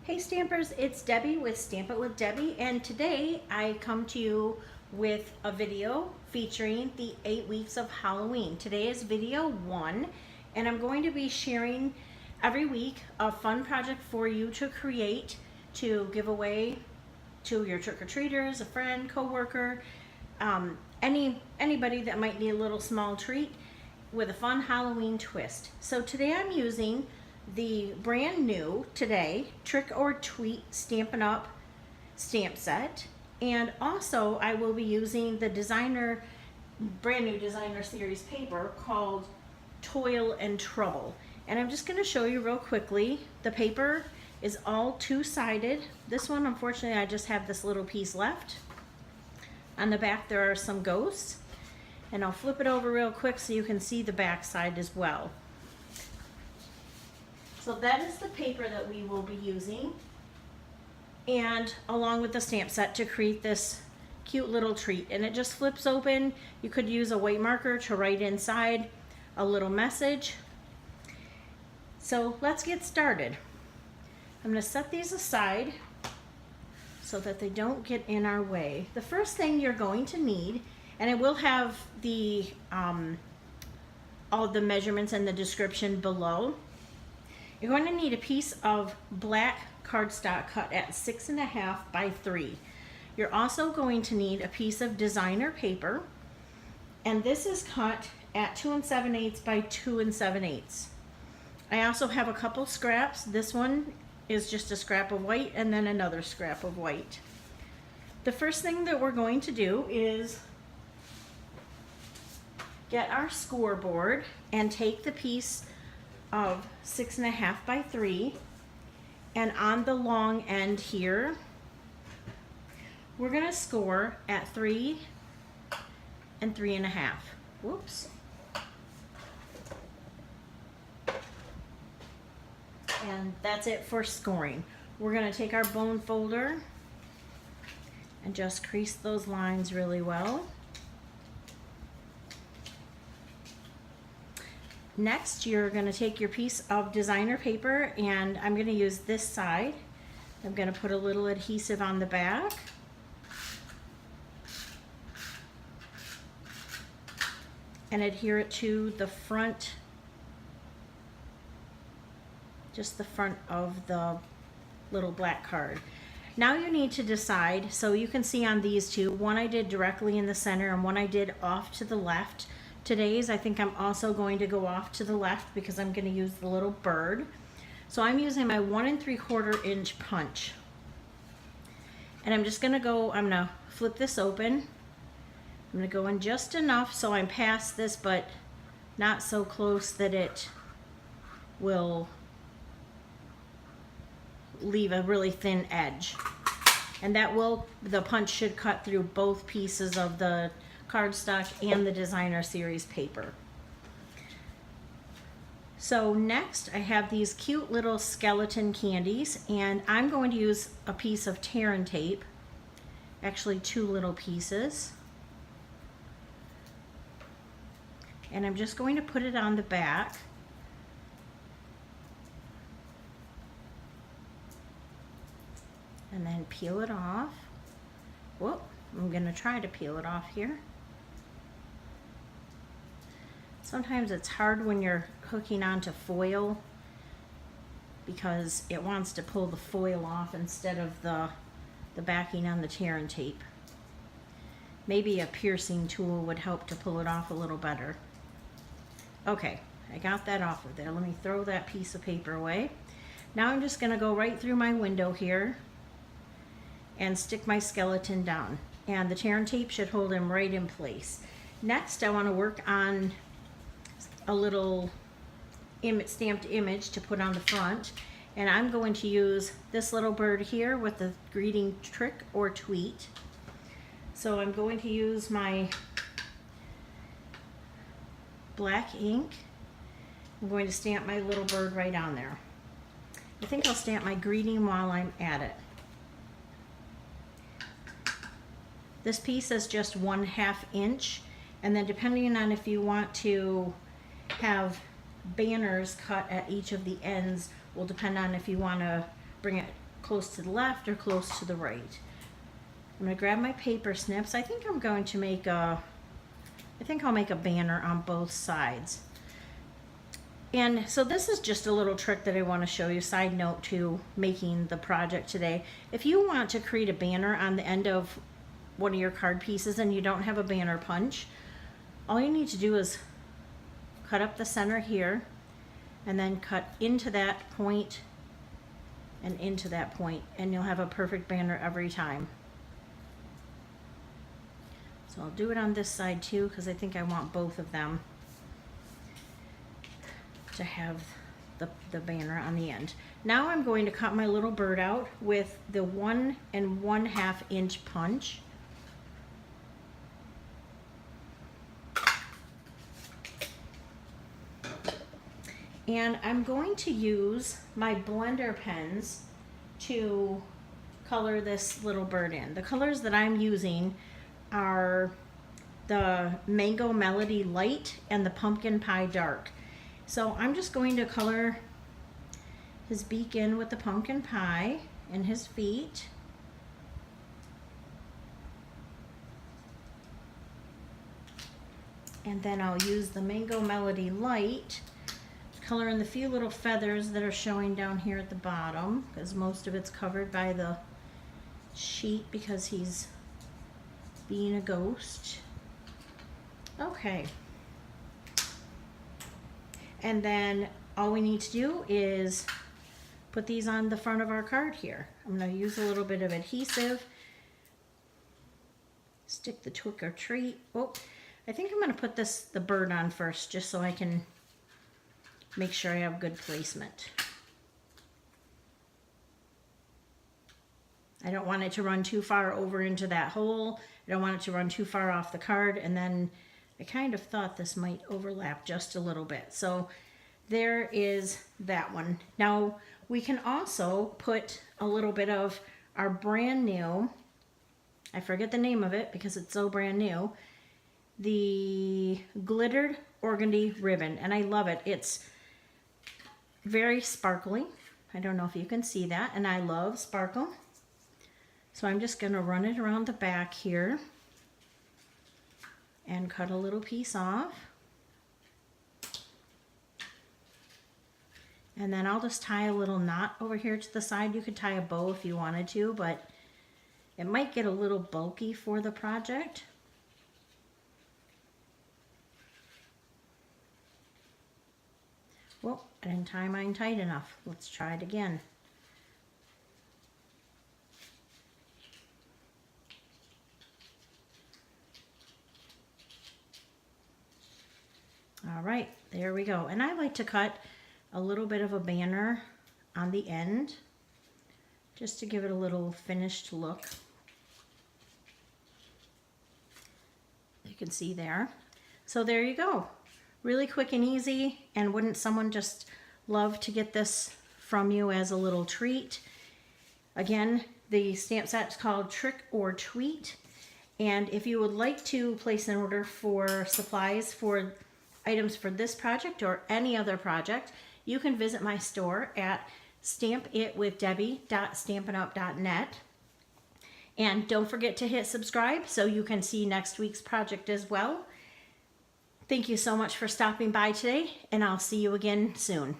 Hey Stampers, it's Debbie with Stamp It with Debbie, and today I come to you with a video featuring the 8 weeks of Halloween. Today is video 1, and I'm going to be sharing every week a fun project for you to create to give away to your trick-or-treaters, a friend, co-worker, anybody that might need a little small treat with a fun Halloween twist. So today I'm using the brand new today Trick or Treat Stampin' Up stamp set, and also I will be using the brand new designer series paper called Toil and Trouble. And I'm just going to show you real quickly. The paper is all two-sided. This one, unfortunately, I just have this little piece left. On the back there are some ghosts, and I'll flip it over real quick so you can see the back side as well. So that is the paper that we will be using, and along with the stamp set to create this cute little treat. And it just flips open. You could use a white marker to write inside a little message. So let's get started. I'm going to set these aside so that they don't get in our way. The first thing you're going to need, and it will have the all the measurements and the description below. You're going to need a piece of black cardstock cut at 6.5 by 3. You're also going to need a piece of designer paper, and this is cut at 2 7/8 by 2 7/8. I also have a couple scraps. This one is just a scrap of white and then another scrap of white. The first thing that we're going to do is get our scoreboard and take the piece of 6.5 by 3, and on the long end here we're going to score at 3 and 3.5. Whoops. And that's it for scoring. We're going to take our bone folder and just crease those lines really well. Next, you're going to take your piece of designer paper, and I'm going to use this side. I'm going to put a little adhesive on the back. And adhere it to the front, just the front of the little black card. Now you need to decide, so you can see on these two, one I did directly in the center and one I did off to the left. Today's, I think I'm also going to go off to the left because I'm going to use the little bird. So I'm using my 1 3/4 inch punch. And I'm just going to go, I'm going to flip this open. I'm going to go in just enough so I'm past this, but not so close that it will leave a really thin edge. And the punch should cut through both pieces of the cardstock and the designer series paper. So next I have these cute little skeleton candies, and I'm going to use a piece of tear and tape, actually 2 little pieces, and I'm just going to put it on the back. And then peel it off. Whoop, I'm going to try to peel it off here. Sometimes it's hard when you're hooking onto foil because it wants to pull the foil off instead of the backing on the tear and tape. Maybe a piercing tool would help to pull it off a little better. Okay, I got that off of there. Let me throw that piece of paper away. Now I'm just going to go right through my window here and stick my skeleton down, and the tear and tape should hold him right in place. Next, I want to work on a little stamped image to put on the front, and I'm going to use this little bird here with the greeting trick or tweet. So I'm going to use my black ink. I'm going to stamp my little bird right on there. I think I'll stamp my greeting while I'm at it. This piece is just 1/2 inch, and then depending on if you want to have banners cut at each of the ends will depend on if you want to bring it close to the left or close to the right. I'm going to grab my paper snips. I think I'm going to make I think I'll make a banner on both sides. And so this is just a little trick that I want to show you, side note to making the project today. If you want to create a banner on the end of one of your card pieces and you don't have a banner punch, all you need to do is cut up the center here and then cut into that point and into that point, and you'll have a perfect banner every time. So I'll do it on this side too, because I think I want both of them to have the banner on the end. Now I'm going to cut my little bird out with the 1 1/2 inch punch. And I'm going to use my blender pens to color this little bird in. The colors that I'm using are the Mango Melody Light and the Pumpkin Pie Dark. So I'm just going to color his beak in with the pumpkin pie and his feet. And then I'll use the Mango Melody Light to color in the few little feathers that are showing down here at the bottom, because most of it's covered by the sheet because he's being a ghost. Okay. And then all we need to do is put these on the front of our card here. I'm going to use a little bit of adhesive. Stick the trick or treat. Oh, I think I'm going to put the bird on first, just so I can make sure I have good placement. I don't want it to run too far over into that hole. I don't want it to run too far off the card, and then I kind of thought this might overlap just a little bit. So there is that one. Now we can also put a little bit of our brand new, I forget the name of it because it's so brand new, the glittered organdy ribbon, and I love it. It's very sparkly. I don't know if you can see that, and I love sparkle. So I'm just going to run it around the back here and cut a little piece off. And then I'll just tie a little knot over here to the side. You could tie a bow if you wanted to, but it might get a little bulky for the project. Well, I didn't tie mine tight enough. Let's try it again. All right, there we go. And I like to cut a little bit of a banner on the end just to give it a little finished look. You can see there. So there you go. Really quick and easy, and wouldn't someone just love to get this from you as a little treat? Again, the stamp set is called Trick or Treat, and if you would like to place an order for supplies for items for this project or any other project, you can visit my store at stampitwithdebbie.stampinup.net. And don't forget to hit subscribe so you can see next week's project as well. Thank you so much for stopping by today, and I'll see you again soon.